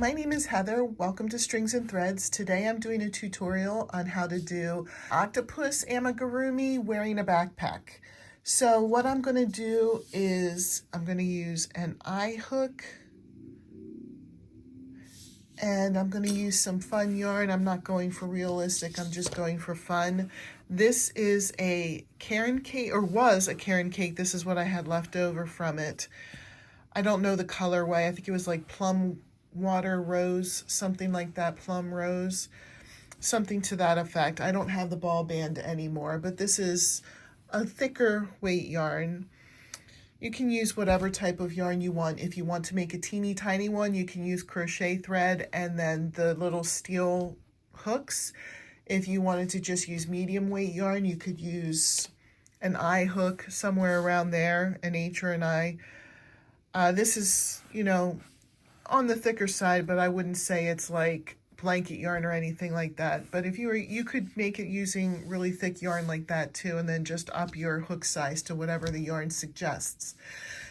My name is Heather. Welcome to Strings and Threads. Today I'm doing a tutorial on how to do Octopus Amigurumi wearing a backpack. So what I'm going to do is I'm going to use an eye hook and I'm going to use some fun yarn. I'm not going for realistic, I'm just going for fun. This is a Caron cake, or was a Caron cake. This is what I had left over from it. I don't know the colorway. I think it was like plum water rose, something like that, plum rose, something to that effect. I don't have the ball band anymore, but this is a thicker weight yarn. You can use whatever type of yarn you want. If you want to make a teeny tiny one, you can use crochet thread and then the little steel hooks. If you wanted to just use medium weight yarn, you could use an eye hook somewhere around there, an H or an I. This is, on the thicker side, but I wouldn't say it's like blanket yarn or anything like that. But if you could make it using really thick yarn like that too, and then just up your hook size to whatever the yarn suggests.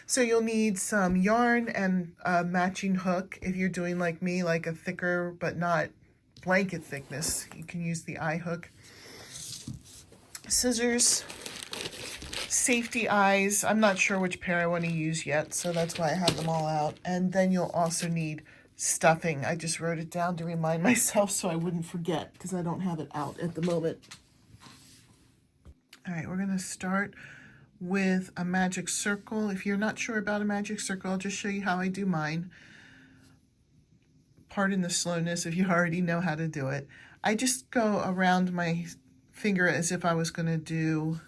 So you'll need some yarn and a matching hook. If you're doing like me, like a thicker but not blanket thickness, you can use the eye hook. Scissors, safety eyes. I'm not sure which pair I want to use yet, so that's why I have them all out. And then you'll also need stuffing. I just wrote it down to remind myself so I wouldn't forget because I don't have it out at the moment. All right, we're going to start with a magic circle. If you're not sure about a magic circle, I'll just show you how I do mine. Pardon the slowness if you already know how to do it. I just go around my finger as if I was going to do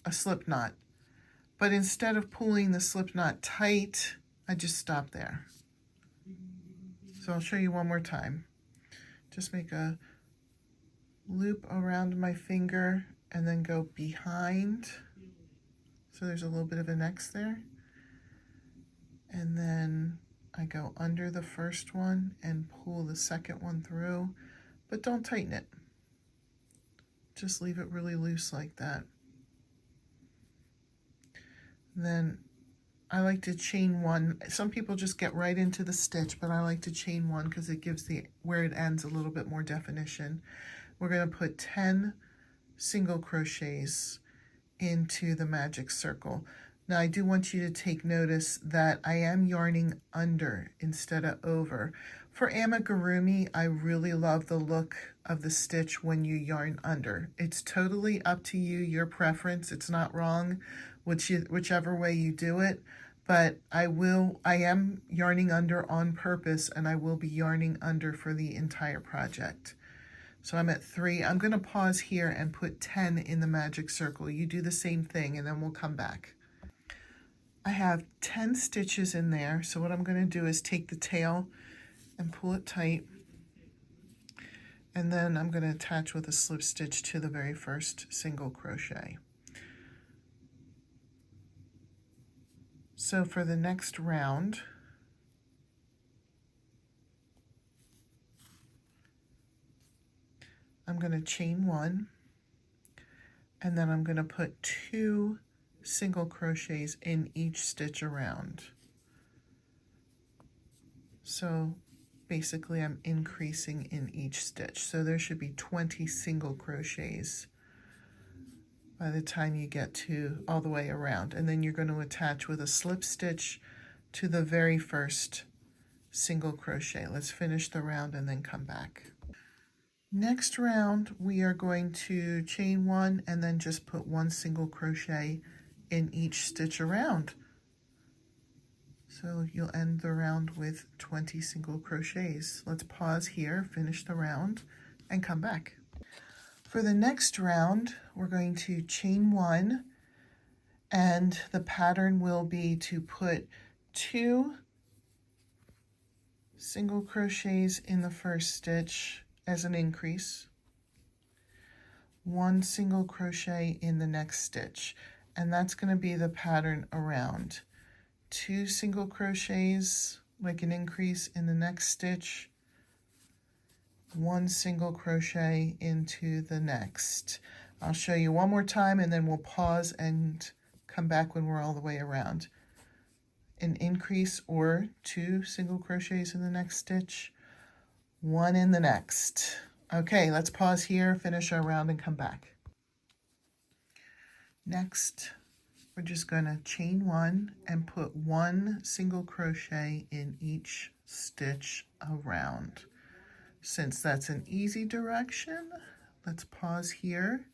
a slip knot, but instead of pulling the slip knot tight, I just stop there. So I'll show you one more time. Just make a loop around my finger and then go behind. So there's a little bit of an X there. And then I go under the first one and pull the second one through, but don't tighten it. Just leave it really loose like that. And then I like to chain one. Some people just get right into the stitch, but I like to chain one because it gives where it ends a little bit more definition. We're going to put 10 single crochets into the magic circle. Now I do want you to take notice that I am yarning under instead of over. For amigurumi, I really love the look of the stitch when you yarn under. It's totally up to you, your preference. It's not wrong, whichever way you do it. But I am yarning under on purpose, and I will be yarning under for the entire project. So I'm at 3. I'm going to pause here and put 10 in the magic circle. You do the same thing, and then we'll come back. I have 10 stitches in there, so what I'm going to do is take the tail and pull it tight, and then I'm going to attach with a slip stitch to the very first single crochet. So for the next round, I'm going to chain 1, and then I'm going to put 2 single crochets in each stitch around. So basically I'm increasing in each stitch. So there should be 20 single crochets by the time you get to all the way around. And then you're going to attach with a slip stitch to the very first single crochet. Let's finish the round and then come back. Next round, we are going to chain 1 and then just put 1 single crochet in each stitch around. So you'll end the round with 20 single crochets. Let's pause here, finish the round, and come back. For the next round, we're going to chain 1, and the pattern will be to put 2 single crochets in the first stitch as an increase, 1 single crochet in the next stitch, and that's going to be the pattern around. 2 single crochets, like an increase in the next stitch, 1 single crochet into the next. I'll show you one more time and then we'll pause and come back when we're all the way around. an increase or 2 single crochets in the next stitch, 1 in the next. Okay, let's pause here, finish our round, and come back. Next, we're just going to chain 1 and put 1 single crochet in each stitch around. Since that's an easy direction, let's pause here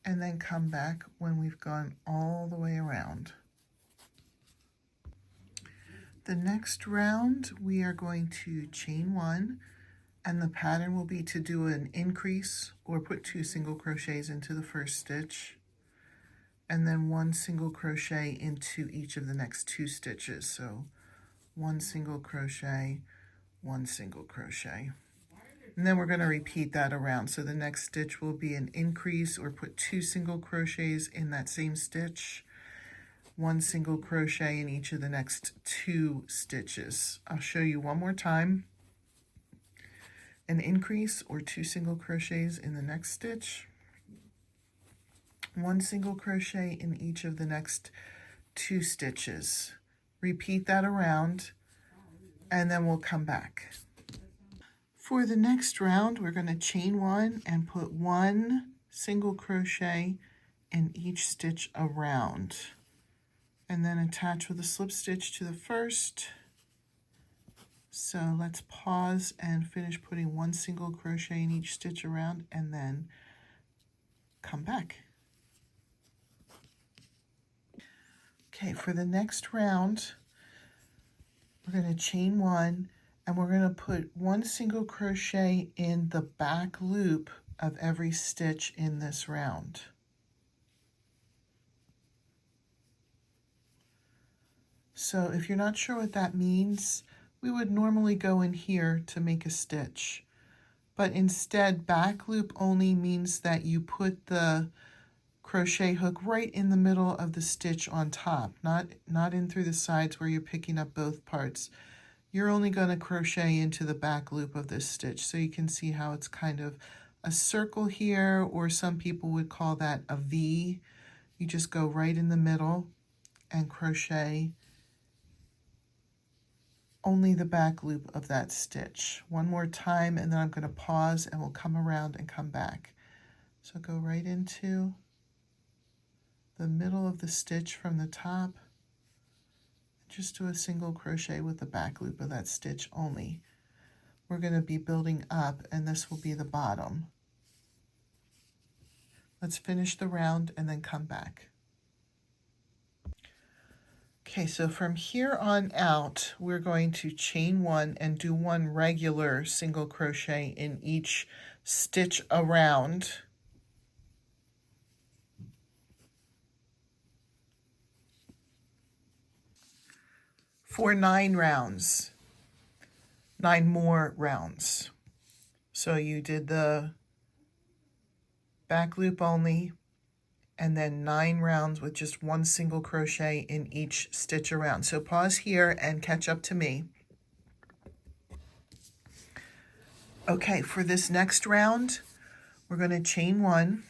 and then come back when we've gone all the way around. The next round, we are going to chain 1, and the pattern will be to do an increase or put 2 single crochets into the first stitch, and then 1 single crochet into each of the next 2 stitches. So 1 single crochet, 1 single crochet. And then we're going to repeat that around. So the next stitch will be an increase or put 2 single crochets in that same stitch, 1 single crochet in each of the next 2 stitches. I'll show you one more time. An increase or 2 single crochets in the next stitch, 1 single crochet in each of the next 2 stitches. Repeat that around, and then we'll come back. For the next round, we're going to chain 1 and put 1 single crochet in each stitch around, and then attach with a slip stitch to the first. So let's pause and finish putting 1 single crochet in each stitch around, and then come back. Okay, for the next round, we're going to chain 1 and we're going to put 1 single crochet in the back loop of every stitch in this round. So if you're not sure what that means, we would normally go in here to make a stitch. But instead, back loop only means that you put the crochet hook right in the middle of the stitch on top, not in through the sides where you're picking up both parts. You're only going to crochet into the back loop of this stitch. So you can see how it's kind of a circle here, or some people would call that a V. You just go right in the middle and crochet only the back loop of that stitch. One more time, and then I'm going to pause and we'll come around and come back. So go right into the middle of the stitch from the top. Just do a single crochet with the back loop of that stitch only. We're going to be building up, and this will be the bottom. Let's finish the round and then come back. Okay, so from here on out, we're going to chain 1 and do 1 regular single crochet in each stitch around. For 9 rounds, 9 more rounds. So you did the back loop only, and then 9 rounds with just 1 single crochet in each stitch around. So pause here and catch up to me. Okay, for this next round, we're going to chain 1,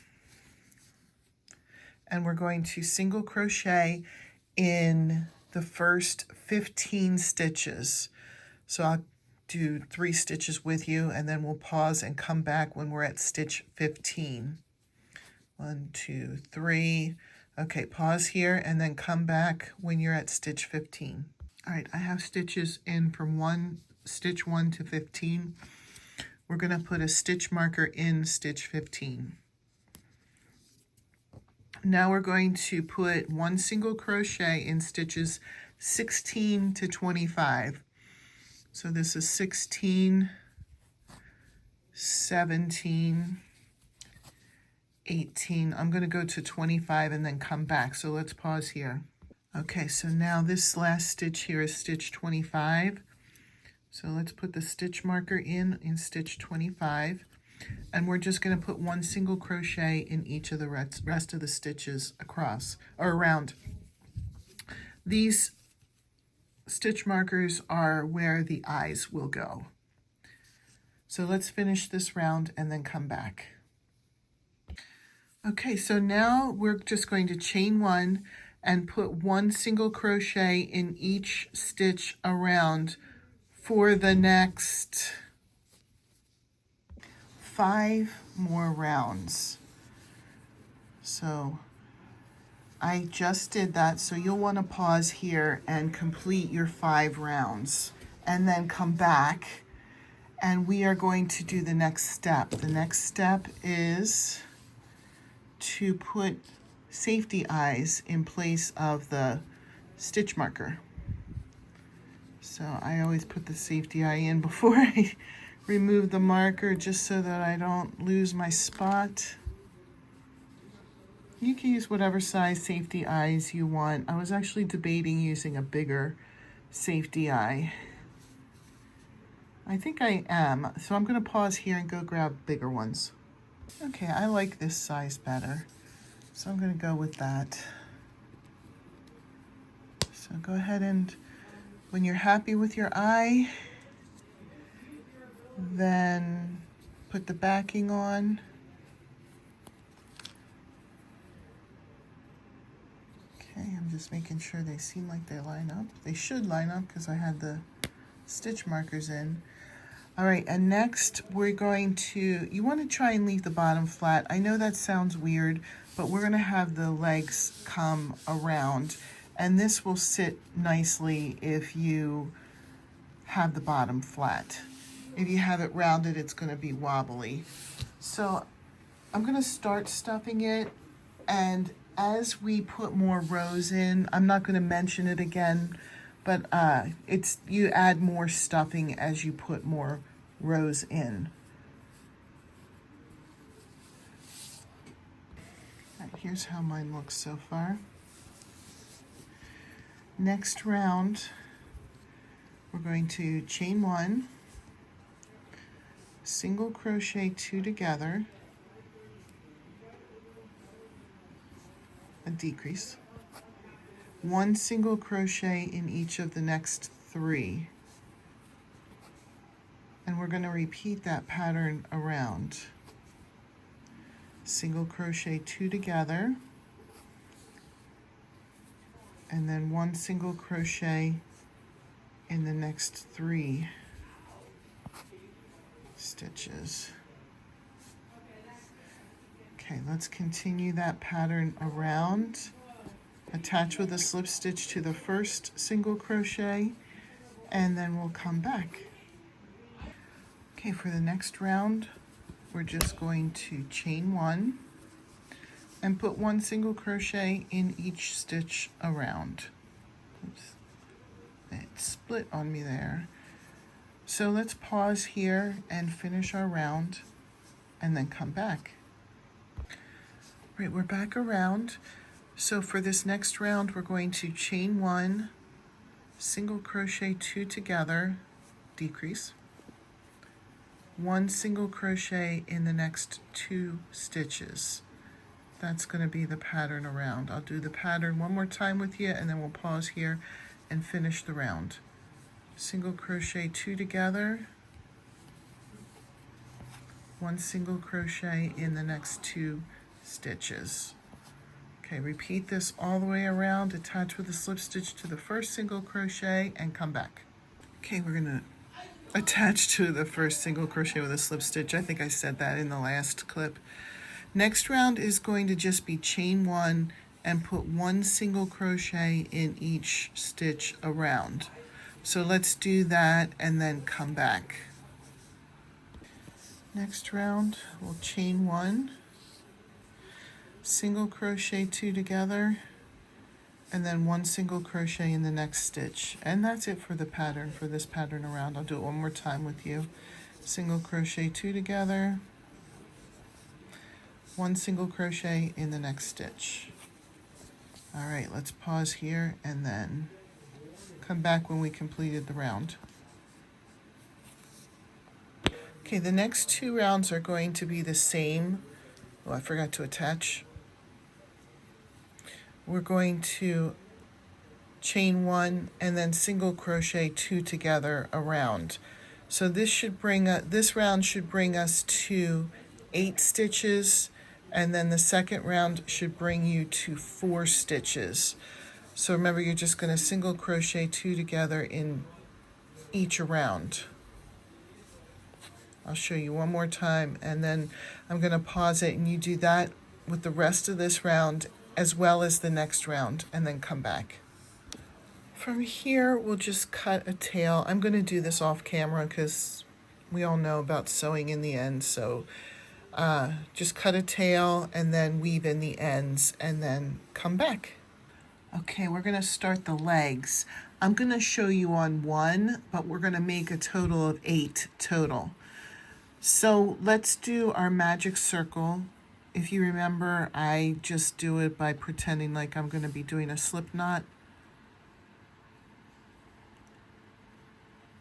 and we're going to single crochet in the first 15 stitches. So I'll do 3 stitches with you, and then we'll pause and come back when we're at stitch 15. 1, 2, 3. Okay, pause here and then come back when you're at stitch 15. All right, I have stitches in from stitch 1 to 15. We're going to put a stitch marker in stitch 15. Now we're going to put 1 single crochet in stitches 16 to 25. So this is 16, 17, 18. I'm going to go to 25 and then come back. So let's pause here. Okay, so now this last stitch here is stitch 25. So let's put the stitch marker in stitch 25. And we're just going to put 1 single crochet in each of the rest of the stitches across or around. These stitch markers are where the eyes will go. So let's finish this round and then come back. Okay, so now we're just going to chain 1 and put 1 single crochet in each stitch around for the next 5 more rounds. So I just did that, so you'll want to pause here and complete your 5 rounds and then come back, and we are going to do the next step. The next step is to put safety eyes in place of the stitch marker. So I always put the safety eye in before I remove the marker, just so that I don't lose my spot. You can use whatever size safety eyes you want. I was actually debating using a bigger safety eye. I think I am, so I'm going to pause here and go grab bigger ones. Okay, I like this size better, so I'm going to go with that. So go ahead, and when you're happy with your eye, then put the backing on. Okay, I'm just making sure they seem like they line up. They should line up because I had the stitch markers in. All right, and next we're going to, you want to try and leave the bottom flat. I know that sounds weird, but we're going to have the legs come around, and this will sit nicely if you have the bottom flat. If you have it rounded, it's going to be wobbly. So I'm going to start stuffing it, and as we put more rows in, I'm not going to mention it again, but you add more stuffing as you put more rows in. All right, here's how mine looks so far. Next round, we're going to chain 1, single crochet 2 together, a decrease, 1 single crochet in each of the next 3. And we're going to repeat that pattern around. Single crochet 2 together, and then 1 single crochet in the next 3 stitches. Okay, let's continue that pattern around. Attach with a slip stitch to the first single crochet, and then we'll come back. Okay, for the next round, we're just going to chain 1 and put 1 single crochet in each stitch around. Oops. It split on me there. So let's pause here and finish our round and then come back. Right, we're back around. So for this next round, we're going to chain 1, single crochet 2 together, decrease, 1 single crochet in the next 2 stitches. That's going to be the pattern around. I'll do the pattern one more time with you, and then we'll pause here and finish the round. Single crochet 2 together, 1 single crochet in the next 2 stitches. Okay, repeat this all the way around, attach with a slip stitch to the first single crochet and come back. Okay, we're going to attach to the first single crochet with a slip stitch. I think I said that in the last clip. Next round is going to just be chain 1 and put 1 single crochet in each stitch around. So let's do that and then come back. Next round, we'll chain 1, single crochet 2 together, and then 1 single crochet in the next stitch. And that's it for the pattern, for this pattern around. I'll do it one more time with you. Single crochet 2 together, 1 single crochet in the next stitch. All right, let's pause here and then come back when we completed the round. Okay, the next 2 rounds are going to be the same. Oh, I forgot to attach. We're going to chain 1 and then single crochet 2 together around. So this round should bring us to 8 stitches, And then the second round should bring you to 4 stitches. So remember, you're just going to single crochet 2 together in each round. I'll show you one more time, and then I'm going to pause it, and you do that with the rest of this round as well as the next round, and then come back. From here, we'll just cut a tail. I'm going to do this off camera because we all know about sewing in the end, so just cut a tail and then weave in the ends and then come back. Okay, we're going to start the legs. I'm going to show you on 1, but we're going to make a total of 8 total. So let's do our magic circle. If you remember, I just do it by pretending like I'm going to be doing a slip knot,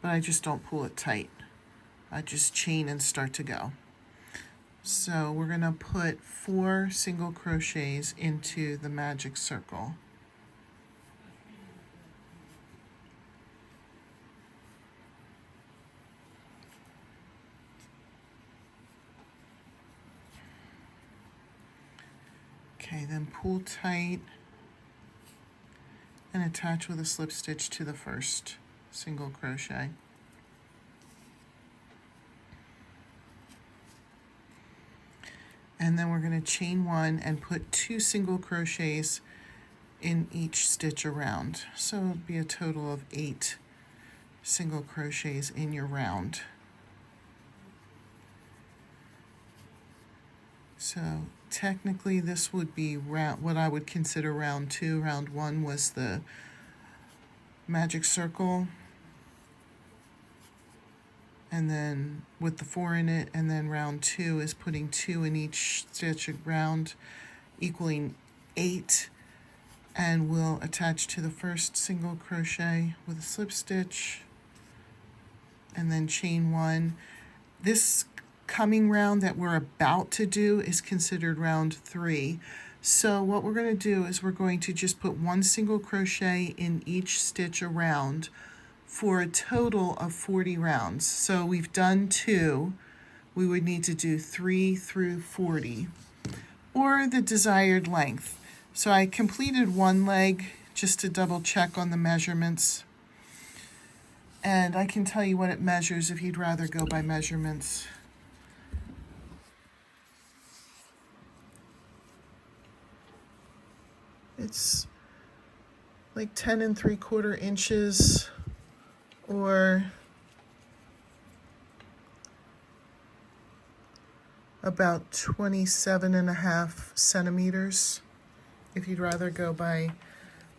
but I just don't pull it tight. I just chain and start to go. So we're going to put 4 single crochets into the magic circle. Okay, then pull tight and attach with a slip stitch to the first single crochet. And then we're going to chain 1 and put 2 single crochets in each stitch around. So it'll be a total of 8 single crochets in your round. So technically this would be round, what I would consider round 2. Round 1 was the magic circle, and then with the 4 in it, and then round 2 is putting 2 in each stitch around, equaling 8, and we'll attach to the first single crochet with a slip stitch and then chain 1. This coming round that we're about to do is considered round 3. So what we're going to do is we're going to just put 1 single crochet in each stitch around for a total of 40 rounds. So we've done 2, we would need to do 3 through 40, or the desired length. So I completed 1 leg just to double check on the measurements, and I can tell you what it measures if you'd rather go by measurements. It's like 10 3/4 inches, or about 27.5 centimeters if you'd rather go by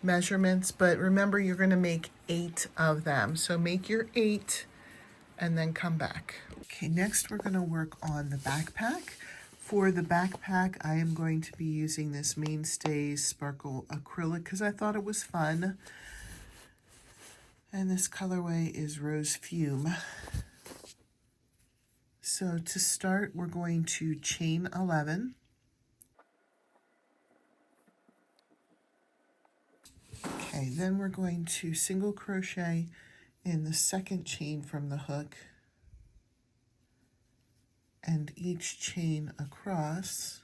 measurements. But remember, you're going to make 8 of them, so make your 8 and then come back. Okay, next we're going to work on the backpack. For the backpack, I am going to be using this Mainstays Sparkle Acrylic because I thought it was fun. And this colorway is Rose Fume. So to start, we're going to chain 11. Okay, then we're going to single crochet in the second chain from the hook, and each chain across.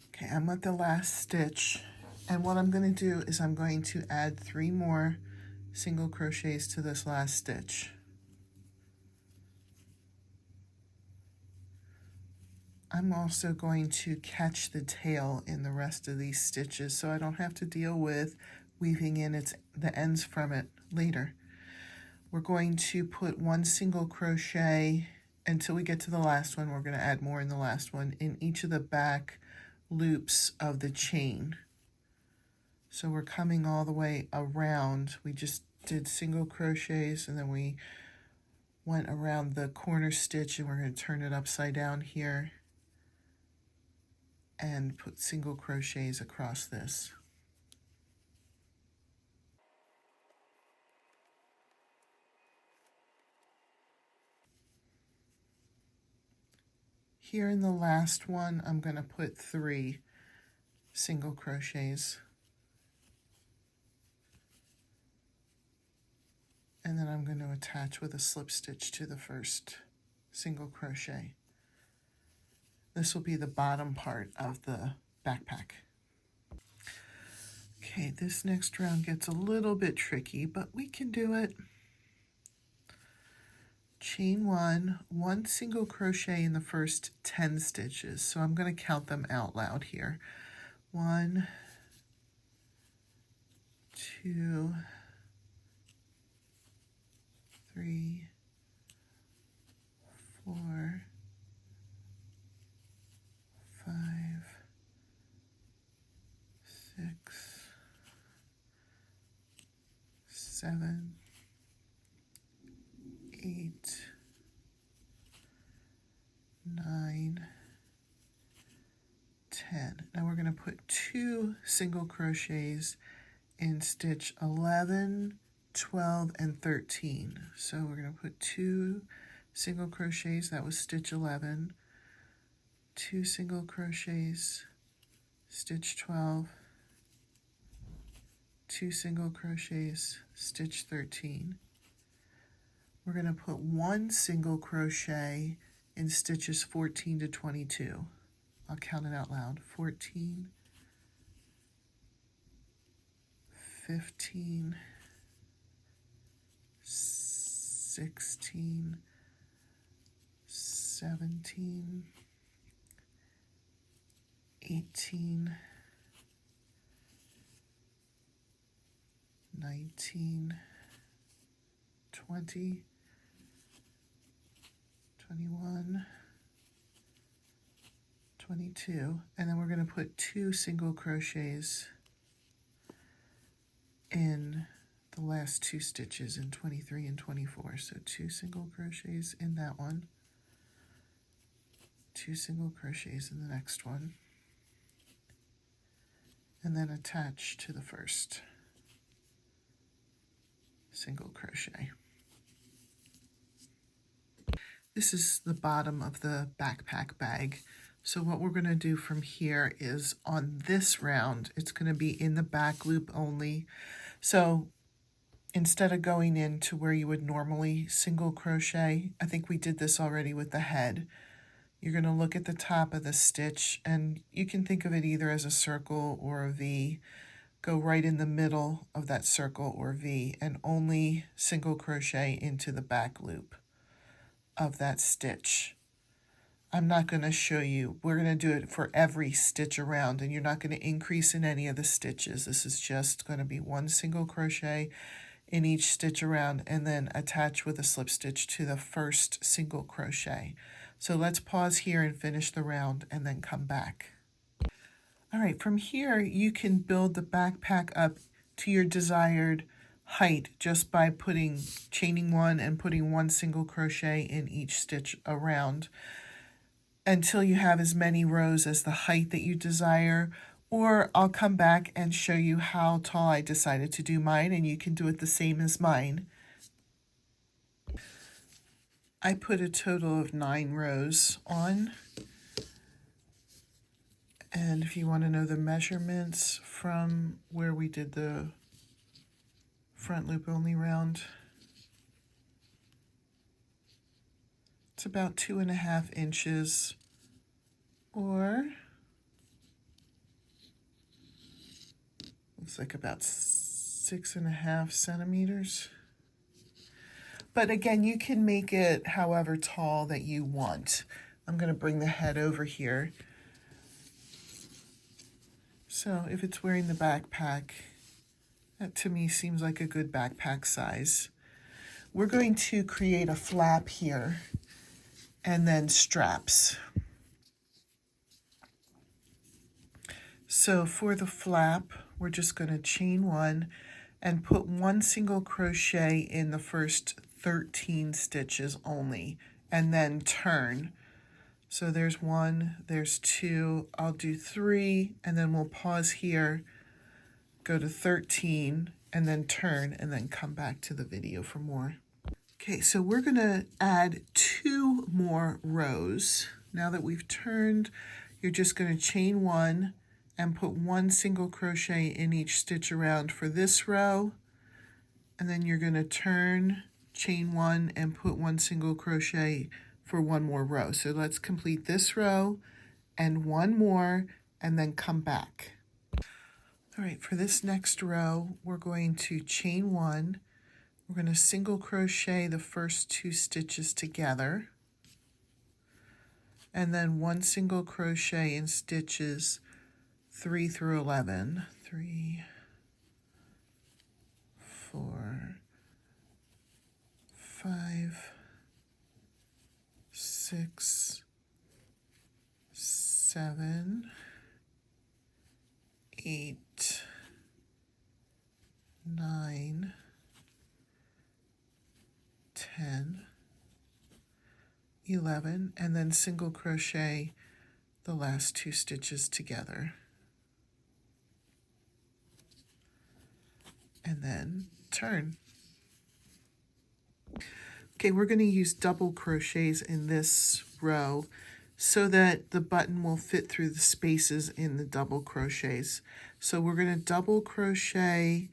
Okay, I'm at the last stitch, and what I'm going to do is I'm going to add 3 more single crochets to this last stitch. I'm also going to catch the tail in the rest of these stitches so I don't have to deal with weaving in the ends from it later. We're going to put 1 single crochet until we get to the last one. We're going to add more in the last one in each of the back loops of the chain. So we're coming all the way around. We just did single crochets and then we went around the corner stitch, and we're going to turn it upside down here and put single crochets across this. Here in the last one, I'm going to put 3 single crochets. and then I'm going to attach with a slip stitch to the first single crochet. This will be the bottom part of the backpack. Okay, this next round gets a little bit tricky, but we can do it. Chain one single crochet in the first 10 stitches. So I'm going to count them out loud here. 1, 2, 3, 4, 5, 6, 7, 8, 9, 10. Now we're going to put 2 single crochets in stitch 11, 12, and 13. So we're going to put 2 single crochets, that was stitch 11, 2 single crochets, stitch 12, 2 single crochets, stitch 13. We're going to put 1 single crochet in stitches 14 to 22. I'll count it out loud. 14, 15, 16, 17, 18, 19, 20, 21, 22, and then we're going to put 2 single crochets in the last 2 stitches in 23 and 24. So 2 single crochets in that one, 2 single crochets in the next one, and then attach to the first single crochet. This is the bottom of the backpack bag. So what we're going to do from here is on this round, it's going to be in the back loop only. So instead of going into where you would normally single crochet, I think we did this already with the head. You're going to look at the top of the stitch, and you can think of it either as a circle or a V. Go right in the middle of that circle or V and only single crochet into the back loop of that stitch. I'm not going to show you. We're going to do it for every stitch around, and you're not going to increase in any of the stitches. This is just going to be 1 single crochet in each stitch around and then attach with a slip stitch to the first single crochet. So let's pause here and finish the round and then come back. All right, from here you can build the backpack up to your desired height just by chaining 1 and putting 1 single crochet in each stitch around until you have as many rows as the height that you desire. Or I'll come back and show you how tall I decided to do mine, and you can do it the same as mine. I put a total of 9 rows on. And if you want to know the measurements from where we did the front loop only round, it's about 2.5 inches, or looks like about 6.5 centimeters. But again, you can make it however tall that you want. I'm going to bring the head over here. So if it's wearing the backpack, that to me seems like a good backpack size. We're going to create a flap here and then straps. So for the flap, we're just going to chain 1 and put 1 single crochet in the first 13 stitches only, and then turn. So there's 1, there's 2, I'll do 3, and then we'll pause here, go to 13, and then turn, and then come back to the video for more. Okay, so we're going to add 2 more rows. Now that we've turned, you're just going to chain 1 and put 1 single crochet in each stitch around for this row, and then you're going to turn, chain 1, and put 1 single crochet for 1 more row. So let's complete this row and 1 more, and then come back. All right, for this next row, we're going to chain 1. We're going to single crochet the first 2 stitches together, and then 1 single crochet in stitches 3 through 11. 3, 4, 5, 6, 7, 8, 9, 10, 11, and then single crochet the last 2 stitches together. And then turn. Okay, we're going to use double crochets in this row so that the button will fit through the spaces in the double crochets. So we're going to double crochet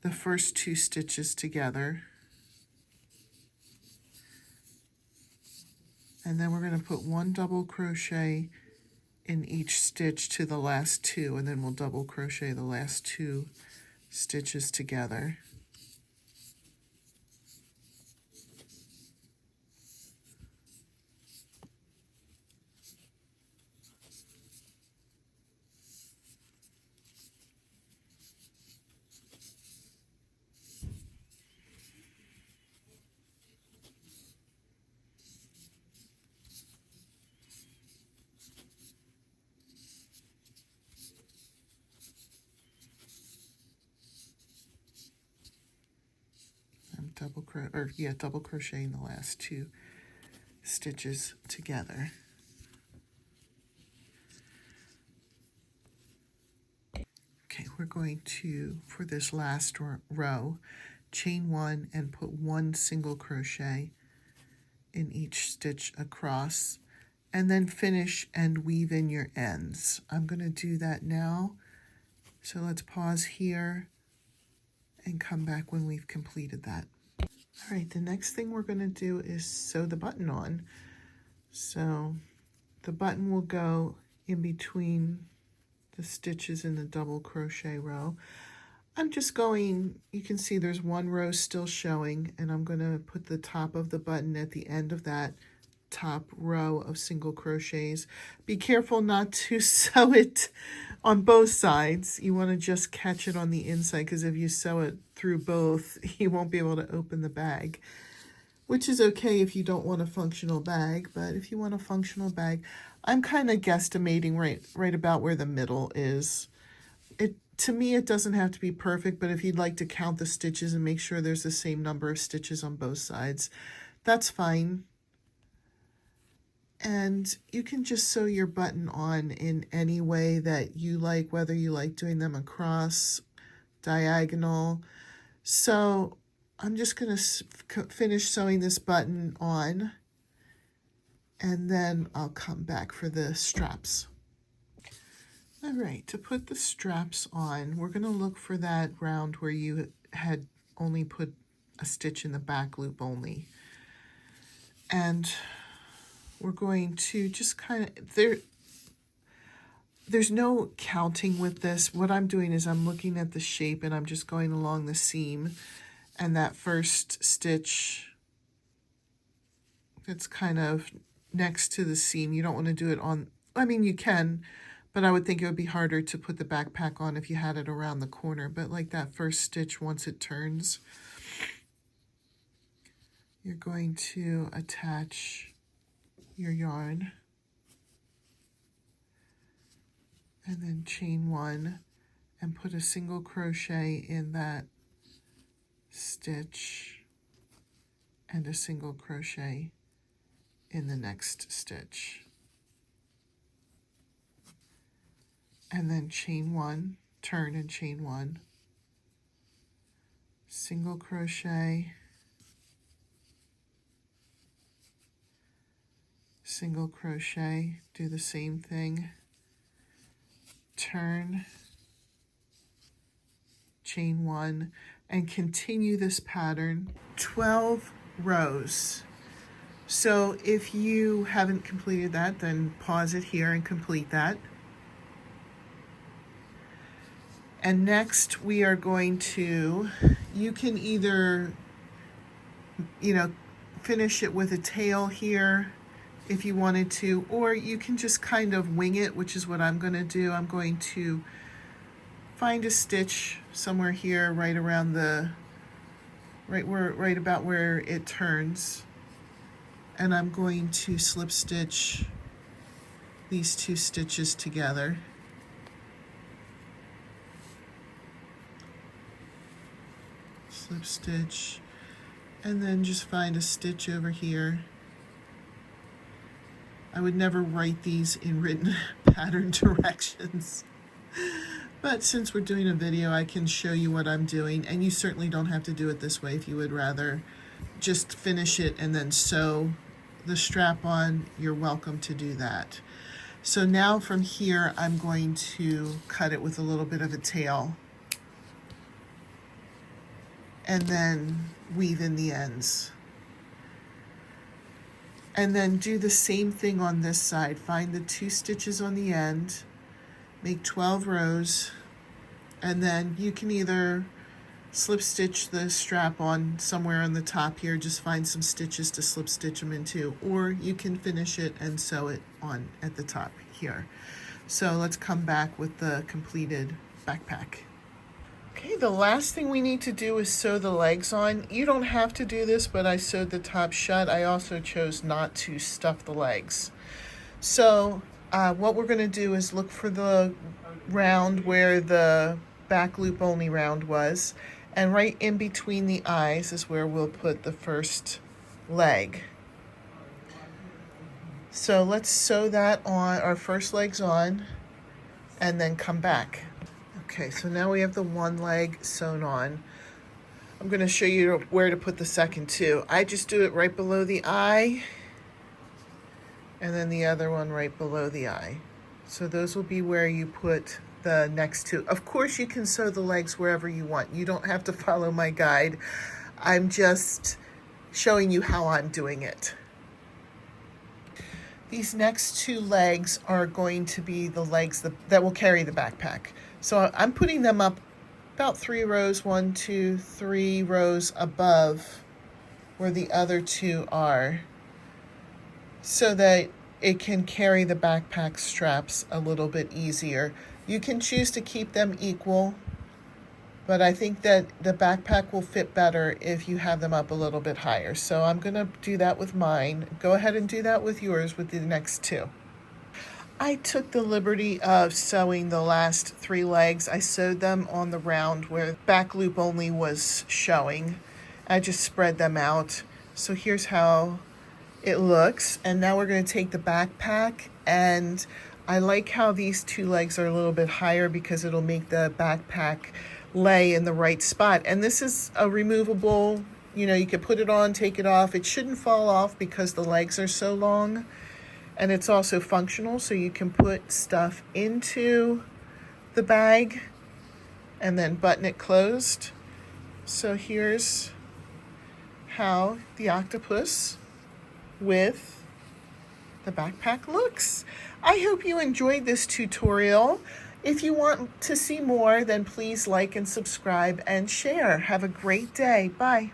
the first 2 stitches together. And then we're going to put 1 double crochet in each stitch to the last 2, and then we'll double crochet the last 2 stitches together. Double crocheting the last 2 stitches together. Okay, we're going to, for this last row, chain 1 and put 1 single crochet in each stitch across, and then finish and weave in your ends. I'm going to do that now, so let's pause here and come back when we've completed that. All right, the next thing we're going to do is sew the button on. So the button will go in between the stitches in the double crochet row. I'm just going, you can see there's 1 row still showing, and I'm going to put the top of the button at the end of that top row of single crochets. Be careful not to sew it on both sides. You want to just catch it on the inside, because if you sew it through both, you won't be able to open the bag, which is okay if you don't want a functional bag. But if you want a functional bag, I'm kind of guesstimating right about where the middle is. To me, it doesn't have to be perfect, but if you'd like to count the stitches and make sure there's the same number of stitches on both sides, that's fine. And you can just sew your button on in any way that you like, whether you like doing them across, diagonal. So I'm just going to finish sewing this button on, and then I'll come back for the straps. All right, to put the straps on, we're going to look for that round where you had only put a stitch in the back loop only. And we're going to just kind of, there's no counting with this. What I'm doing is I'm looking at the shape and I'm just going along the seam, and that first stitch that's kind of next to the seam, you don't want to do it on, I mean you can, but I would think it would be harder to put the backpack on if you had it around the corner. But like that first stitch, once it turns, you're going to attach your yarn and then chain 1 and put a single crochet in that stitch and a single crochet in the next stitch. And then chain 1, turn and chain 1, single crochet, single crochet, do the same thing, turn, chain 1. and continue this pattern 12 rows. So if you haven't completed that, then pause it here and complete that. And next we are going to, you can either, finish it with a tail here if you wanted to, or you can just kind of wing it, which is what I'm going to do. I'm going to find a stitch somewhere here right around the, right about where it turns. And I'm going to slip stitch these two stitches together. Slip stitch, and then just find a stitch over here. I would never write these in written pattern directions, but since we're doing a video, I can show you what I'm doing, and you certainly don't have to do it this way if you would rather just finish it and then sew the strap on. You're welcome to do that. So now from here, I'm going to cut it with a little bit of a tail and then weave in the ends. And then do the same thing on this side. Find the 2 stitches on the end, make 12 rows, and then you can either slip stitch the strap on somewhere on the top here, just find some stitches to slip stitch them into, or you can finish it and sew it on at the top here. So let's come back with the completed backpack. Okay, the last thing we need to do is sew the legs on. You don't have to do this, but I sewed the top shut. I also chose not to stuff the legs. So what we're going to do is look for the round where the back loop only round was, and right in between the eyes is where we'll put the first leg. So let's sew that on, our first legs on, and then come back. Okay, so now we have the one leg sewn on. I'm going to show you where to put the second two. I just do it right below the eye, and then the other one right below the eye. So those will be where you put the next two. Of course, you can sew the legs wherever you want. You don't have to follow my guide. I'm just showing you how I'm doing it. These next 2 legs are going to be the legs that will carry the backpack. So I'm putting them up about 3 rows, 1, 2, 3 rows above where the other 2 are, so that it can carry the backpack straps a little bit easier. You can choose to keep them equal, but I think that the backpack will fit better if you have them up a little bit higher. So I'm going to do that with mine. Go ahead and do that with yours with the next 2. I took the liberty of sewing the last 3 legs. I sewed them on the round where back loop only was showing. I just spread them out. So here's how it looks. And now we're going to take the backpack, and I like how these 2 legs are a little bit higher because it'll make the backpack lay in the right spot. And this is a removable, you can put it on, take it off. It shouldn't fall off because the legs are so long. And it's also functional, so you can put stuff into the bag and then button it closed. So here's how the octopus with the backpack looks. I hope you enjoyed this tutorial. If you want to see more, then please like and subscribe and share. Have a great day. Bye.